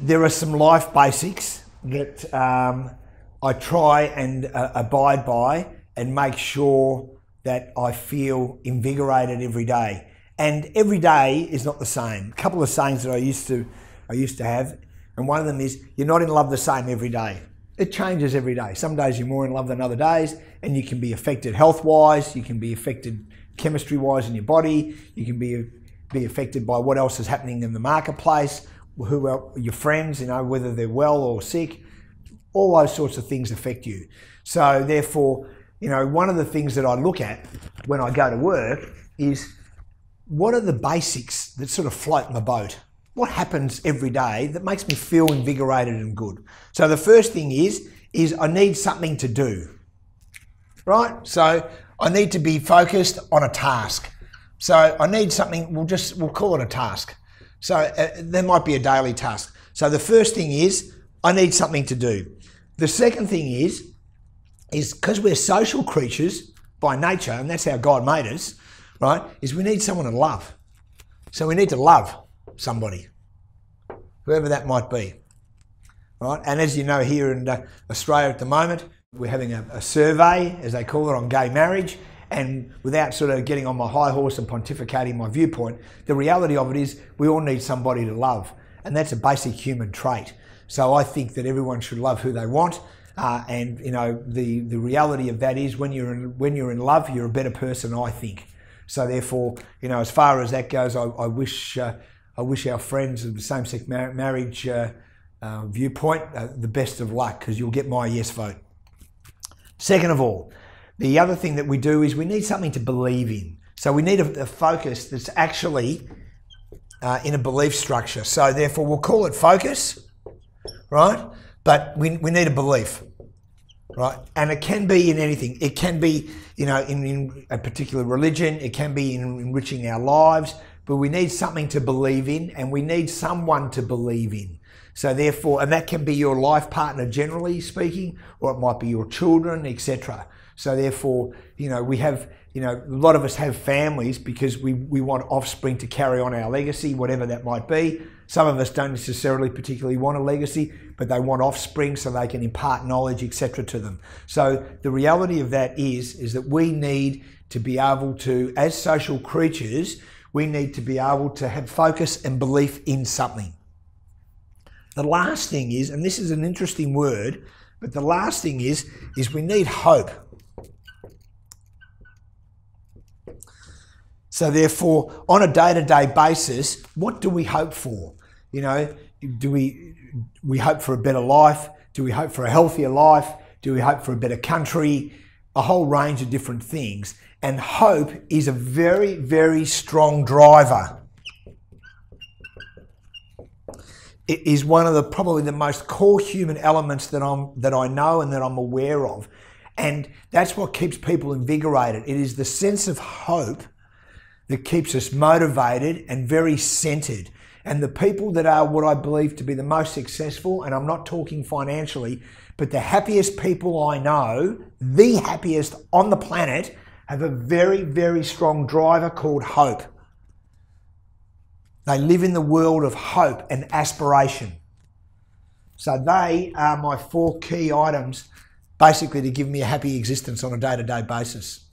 there are some life basics that I try and abide by and make sure that I feel invigorated every day. And every day is not the same. A couple of sayings that I used to have, and one of them is, you're not in love the same every day. It changes every day. Some days you're more in love than other days, and you can be affected health-wise, you can be affected chemistry-wise in your body, you can be affected by what else is happening in the marketplace, who are your friends, you know, whether they're well or sick. All those sorts of things affect you. So therefore, you know, one of the things that I look at when I go to work is, what are the basics that sort of float my boat? What happens every day that makes me feel invigorated and good? So the first thing is I need something to do, right? So I need to be focused on a task. So I need something, we'll call it a task. So there might be a daily task. So the first thing is, I need something to do. The second thing is because we're social creatures by nature, and that's how God made us, right, is we need someone to love. So we need to love somebody, whoever that might be, right? And as you know, here in Australia at the moment, we're having a survey, as they call it, on gay marriage. And without sort of getting on my high horse and pontificating my viewpoint, the reality of it is we all need somebody to love. And that's a basic human trait. So I think that everyone should love who they want. And you know, the reality of that is when you're in love, you're a better person, I think. So therefore, you know, as far as that goes, I wish our friends of the same-sex marriage viewpoint the best of luck, because you'll get my yes vote. Second of all, the other thing that we do is we need something to believe in. So we need a focus that's actually in a belief structure. So therefore, we'll call it focus, right? But we need a belief, right? And it can be in anything. It can be, you know, in a particular religion. It can be in enriching our lives. But we need something to believe in, and we need someone to believe in. So therefore, and that can be your life partner, generally speaking, or it might be your children, etc. So therefore, you know, we have, you know, a lot of us have families because we want offspring to carry on our legacy, whatever that might be. Some of us don't necessarily particularly want a legacy, but they want offspring so they can impart knowledge, etc. to them. So the reality of that is that we need to be able to, as social creatures, we need to be able to have focus and belief in something. The last thing is, and this is an interesting word, but the last thing is we need hope. So therefore, on a day-to-day basis, what do we hope for? You know, do we hope for a better life? Do we hope for a healthier life? Do we hope for a better country? A whole range of different things. And hope is a very, very strong driver. It is one of probably the most core human elements that I know and that I'm aware of. And that's what keeps people invigorated. It is the sense of hope that keeps us motivated and very centered. And the people that are what I believe to be the most successful, and I'm not talking financially, but the happiest people I know, the happiest on the planet, have a very, very strong driver called hope. They live in the world of hope and aspiration. So they are my 4 key items, basically to give me a happy existence on a day-to-day basis.